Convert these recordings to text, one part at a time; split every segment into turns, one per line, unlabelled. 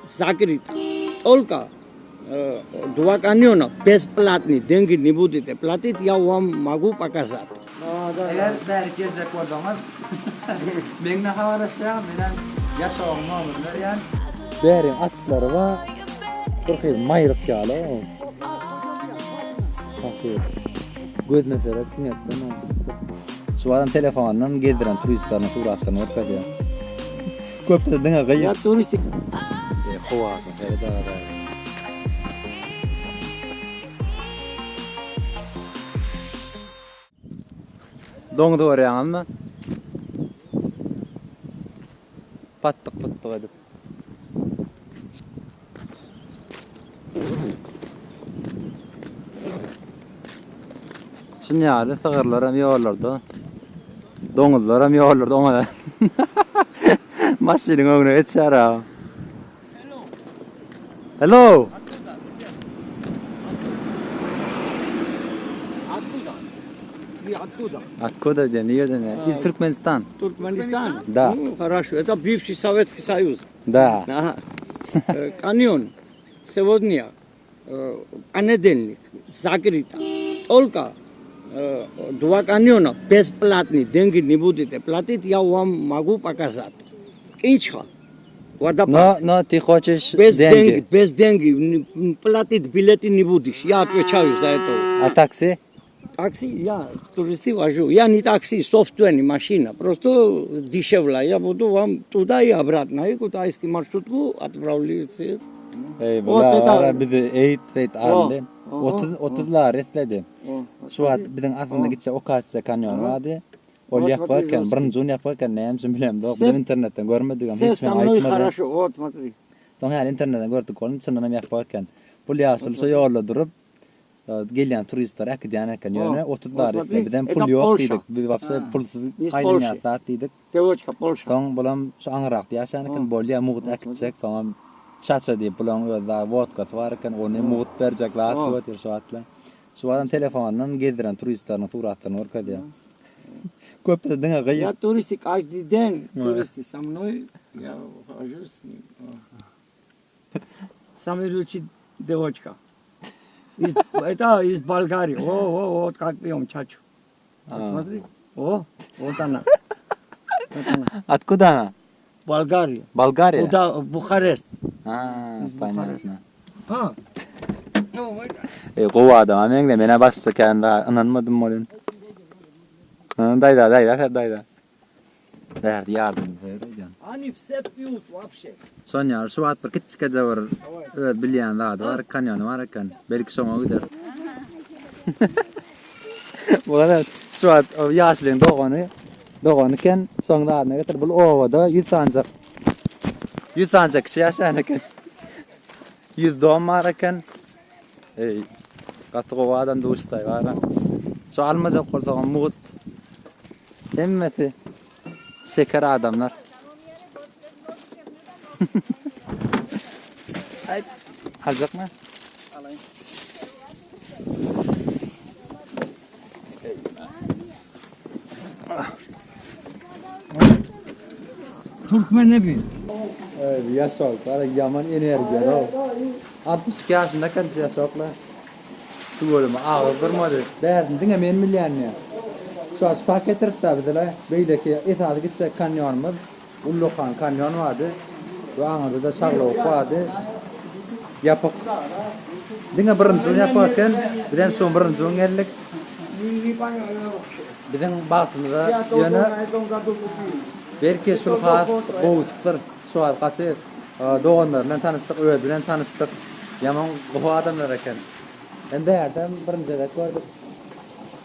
закрыто. Только 2 каньона бесплатный, деньги не будете платить, я вам могу показать.
Eğer gelecek oradalar, ben ne havarlaşacağım, ben yaşamam ne olur yani. Berin asları var, kırkıyım mayrık yağlı. Sakıyor. Göz mesela kim yaptı ne? Şu adam telefonundan gezdiren turistlerin turistlerin orkası ya. Köpte dene gayet.
Ya turistik.
Kovas, evet. Doңdu öğrengen mi? Pattık edip. Şimdi yani sığırlar hem yiyorlardı. Doңuzlar hem yiyorlardı ona da. Maşinin önüne geçer ha. Hello.
Откуда?
Откуда ты? Из Туркменистана.
Туркменистан?
Да.
Ну, хорошо. Это бывший Советский Союз.
Да.
Ага. Каньон. Сегодня понедельник. Закрыто. Только 2 каньона бесплатный. Деньги не будете платить, я вам могу показать. Инчха.
Но ты хочешь
деньги? Без деньги. Платить билеты не будешь. Я отвечаю за это.
А такси?
Такси, я туристы вожу. Я не такси, собственная машина. Просто дешевле. Я буду вам туда и обратно. И китайский маршрутку отправляете.
Eyvallah. Bir de eğit aldı. 30'lar etledi. Şu an bizim aslında gitse o kaçsa kanyon vardı. Ol yaparken, brınzun yaparken neyim şimdi bilmem. Bizim internetten görmedik ama hiç mi ayıtmadı.
Хорошо, вот смотри.
Sonra internetten gördük onun için anam yaparken. Pul yasılsa yolda durup gelen turistler akıdan kanyon 30'lar etledi. Bizden pul yok dedik. Bir vapsa pulsuz aydın yatat dedik.
Девочка, Польша.
Sonra bulam şu anrak yaşanırken bolya muğut akıtacak tamam. Çaça diye bulan öyle vodka varken onu muğut verecekler atıyor şu atla. Şu adam telefonundan gezdiren turistlerin suratlarını orkada ya. Köpte dene gayet.
Я туристы каждый день. Туристы со мной. Я хожу с ним. Самый лучший девочка. Это из Болгарии. Вот как пьем чачу. Смотри. Вот она.
Откуда она?
Болгария.
Болгария?
Куда? Бухарест.
Понятно.
Ну, это...
Kova adam. Amen de bana bastı kendi anlamadım molun. Dayda. Verdi yardım verirken.
Они все пьют вообще.
Sonya şu at bir küçük cevher öyle bilyen var kanyon varken belki sonra gider. Bu kadar şu at yaşlığın doğanıken sonra ne kadar bu ovada 100 tane kişi yaşanırken 100 doğum varken katı kovadan doğuştay var. Şu almacak koltuğun muğut emmeti şeker adamlar. Alacak mı?
Alayım. Türkmen ne bileyim?
Evet, yaşak var. Yaman enerji. 62 yaşında kan yaşakla. Şu bölümü ağır durmadı. Derdin dinle men milyon ya. Şu an stak getirip de bizler beydeki itaat gidecek kanyonumuz. Ullokan kanyon vardı. Ve anında da Şarlok vardı. Yapıp dinle brınzun yaparken birden son brınzun geldik. Bizim baktığımızda yönü belki sulhat boğuttur. Sual katı doğanlarla tanıştık, öğretmenle tanıştık. Yaman bu adamlar eken. Hem de yerden brınzada gördük.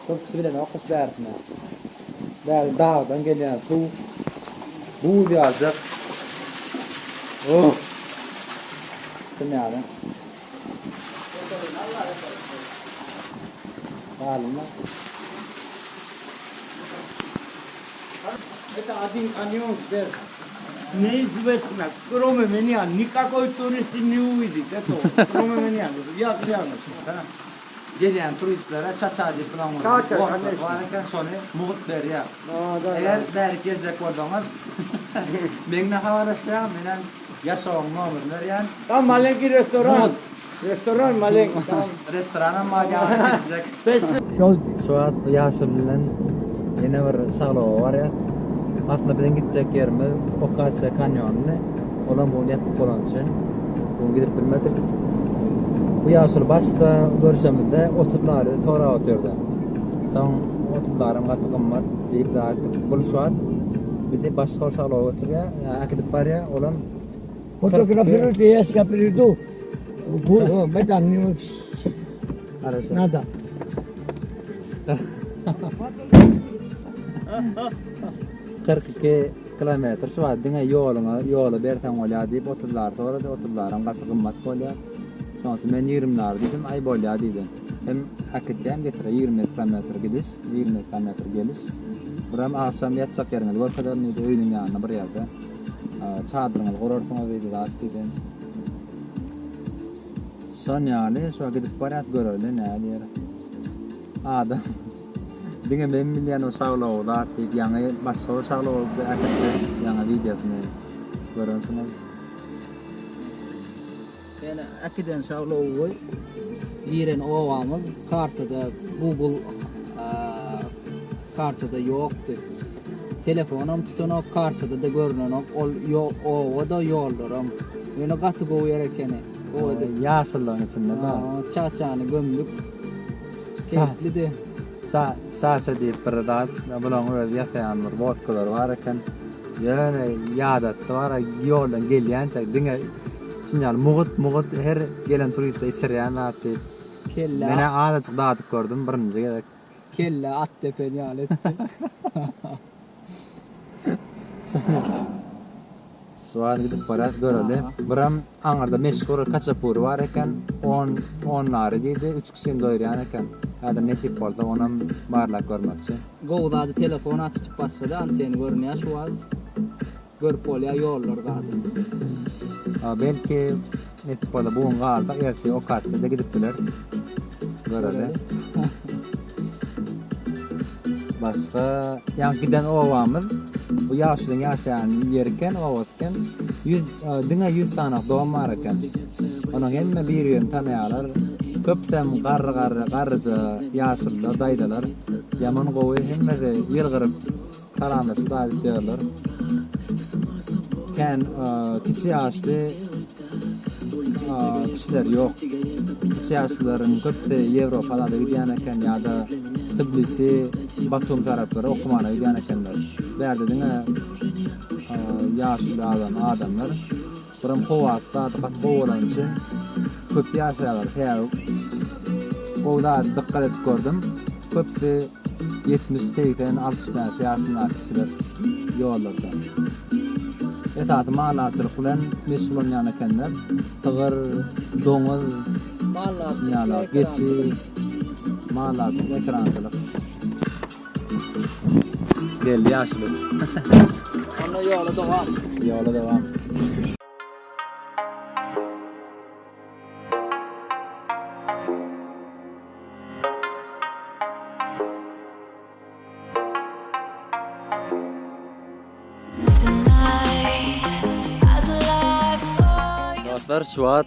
Çok kişi bilen okuş derdine. Derdi dağdan gelen su. Bu yazık. Sen ne aldın? Alın mı?
Это один каньон здесь. Неизвестно. Кроме меня никакой турист не увидит. Это кроме меня. Я клянусь.
Gelen turistlere çaçacı falan var.
Çaça,
varken sonra muğut ver ya. Eğer der gelecek oradalar ben ne havarlaşacağım, ben Yaşağın nomerler yani.
Tam malenki restoran. Restoran malenki. Tam.
Restorana mağaza gidecek. Suat Yasir bilen yine bir sağlığı var ya. Aslında bizden gidecek yerimiz Okatsa kanyonunu. Olan bunu yapıp olan için. Bunu gidip bilmedik. Bu Yasir başta görüşemizde otutları tora atıyordu. Tam otutlarım katı kımmat deyip daha ettik. Bu şu an bir de başka sağlığı oturuyor. Yani akıdıp var ya olan
Fotografero te ya escapirdo. Bu bedan ni
arası.
nada.
42 kilometr şu an dine yolu berten olya deyip otuzlar sonra da otuzlarım katı kımmat olya. Sonra men 20'lar dedim ay bolya dedim. Hem hakikaten getire 20 kilometr gidiş, 20 kilometr geliş. Buram akşam yatsak yerine var kadar neydi öğünün yanına bir yerde. Çadırını kurursunuz dedi rahat dedim. Son yani şu gidip barat göröyle ne yer. Adam dengan ben milyon o sağlığı da deyip yani başka sağlığı oldu hakikaten yani videosunu görüntünüz.
Yani akiden sağlığı var. Biren ovamız kartada Google kartada yoktu. Telefonum tutunan kartada da görünen o da yollarım. Yani katı go yerken o da
Yaşlıların içinde de.
çaçanı gömlük. Keyifli de.
Çaça deyip bir rahat bulan öyle yatayan bir vodkalar var iken yani yadat var yoldan gelen çak dinge sinyal mugut her gelen turist isiryan atı.
Kella.
Mene adat dağıtıp gördüm birinci gerek.
Kella at tepen yalet.
Sual gidip barat göreli. Buram anarda meşhur kaçapur var iken 10'ları deydi 3 kişinin doyuran iken. Adam ne tip olsa onun barlak görmek için.
Goğda da telefonu açıp bassa da anteni görünüyor şu an. Görüp olya yollar zaten.
Belki ne tip olsa buğun kaldı erti o kaçsa da gidip bilir. Göreli. Başka yang giden ovamız bu yaşlının yaşayan yerken ovasken 100 tane doğum var iken onun hemme bir yön tanıyalar köpsem qarıca yaşlılar daydalar yaman qovu hemme de yılgırıp kalanmış da diyorlar ken kiçi yaşlı kişiler yok kiçi yaşlıların köpse Avrupa'da giden iken ya da Tbilisi Batum tarafları okumana giden ekenler. Berdedine yaşlı adamlar. Buram kovatta kat kovalan için köp yaşayalar. Kovda dikkat edip gördüm. Köpse 70'teyken 60'lar yaşlılar kişiler yollarda. Etatı mağlaçılık bilen mesul olmayan ekenler. Sığır, domuz,
Mağlaçılık,
geçi, mağlaçılık, ekrançılık. Geldi yaşlı.
Ona yola devam.
Yola devam. Dostlar Suat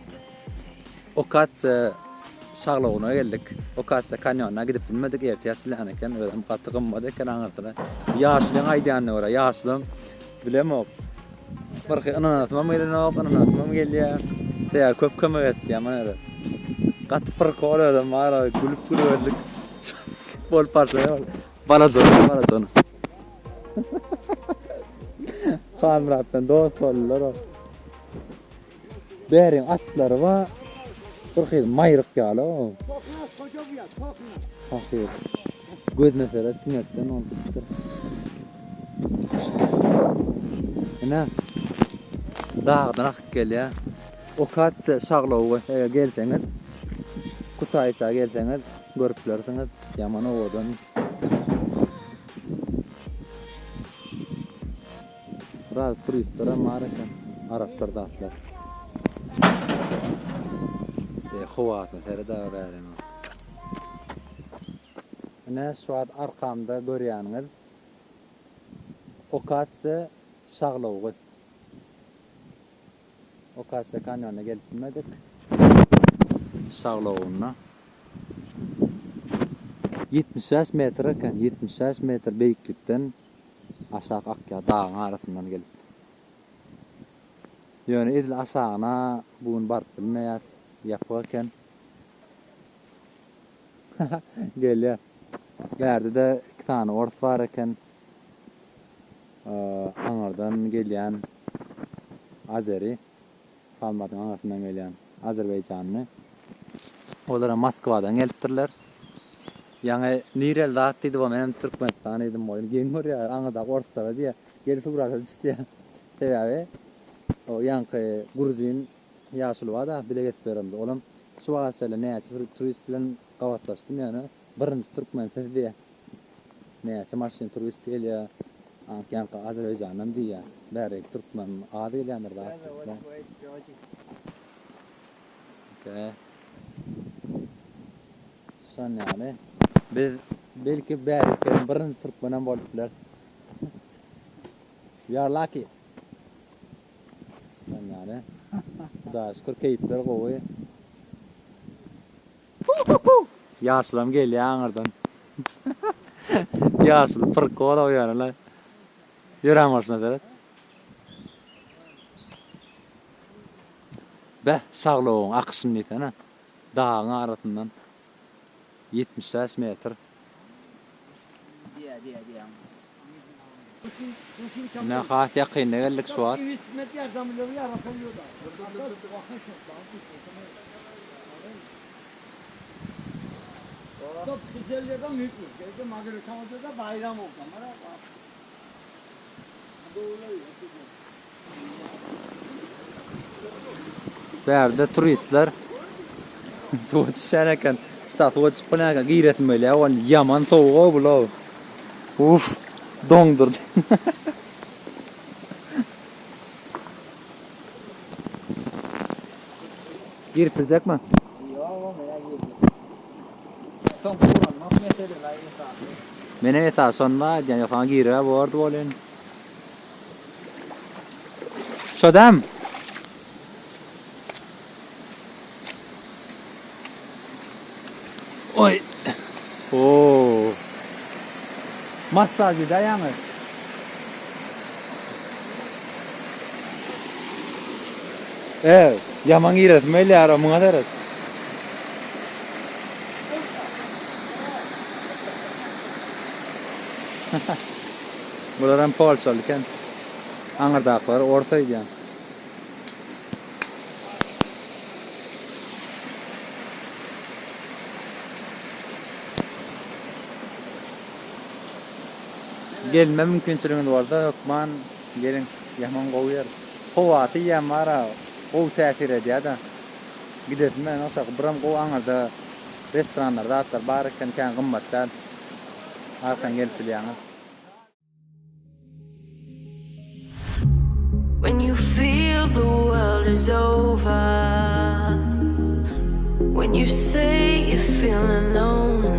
Okatsa şağlığına geldik. Okatsa kanyonuna gidip bilmedik ertiyaçlıhan eken öyle katı kımmadı eken anırtılar. Yaşlığın aydiyanlı var. Yaşlığım bilemem. Barkı ananatmam geliyor. Ya köp kömür etti ya manara. Katı pırkı oluyordu mağara gülüp gülüyorduk. Bol parça ya. Balazonu. Kamrattan dost oldular o. Berin atları var. Burkıydı mayrık yağlı o. Hakir. Göz mesela sünnetten oldu. Ne? Dağdan akıp gel ya. O katsa şağlığı gelseniz. Kutaysa gelseniz. Görüplersiniz. Yaman oğudan. Biraz turistlere mağarakan. Araplar da atlar. Xuvat mesela da öğrenim. Ne şu an arkamda görüyorsunuz. O katsa şağlığı. Okasya kanyonuna gelip bilmedik. Sağlığına. 70 metre eken 70 metre beýiklikden aşağı akya dağın arasından gelip. Yani edil aşağına bugün barıp bilmeýär ýapyken. Gelýär. Bärde de 2 tane ors bar eken. Aňardan gelýän Azeri, Palmaryň aňardan gelýän Azerbaýjanly. Olara Moskwadan gelipdirler. Yani nirel zat dedi bu benim Türkmenistan edim oyun. Gengor ya aňada ortada diye gelip burada işte. Tebabe. O yankı Gruzin yaşlı da bile getip beremdi. Olam şu asale näçe turist bilen gawatlaşdym yani. Birinji Türkmen diye. Näçe maşyn turist gelýär. Yankı Azerbaýjandan diýär. Bäri Türkmen ady gelýändir da. Okay. Şan yani. Biz belki bäri birinji Türkmenen boluplar. Ya lucky. Şan yani. Da şükür keyipler gowy. Yaşlam gelýär aňardan. Yaşlı pır kola oýanlar. Ýöräňirsiniz evet. Be sağlığın akışın neten dağın arasından 70 metre.
Diye.
Ne hat yakın geldik şu an.
Çok güzellerden mümkün. Çünkü magara çamurda bayram oldu.
Berde turistler tuğut şereken statuat spanaga giretmeli awan yaman soğuğu bula. Uf dongdur. Girpilecek mi?
Yo, merak etme. Son kuran, mesele var insan.
Benim eta sonra yani falan gire bu arada bolen. Şodam. Oy. Oo. Masaj dayanır. Evet, yaman giretmeli ara muňa deret. Buradan Polşalı eken. Aňardaklar orta edýän. Gelme mümkinçiliginiz barda hukman gelin yaman goýar. Howaty ýamara o täsir edýär da. Gidetme näçe biram go aňarda restoranlarda atlar bar eken kän gymmatdan arkan gelip bilýäňiz.
When you feel the world is over, when you say you're feeling lonely,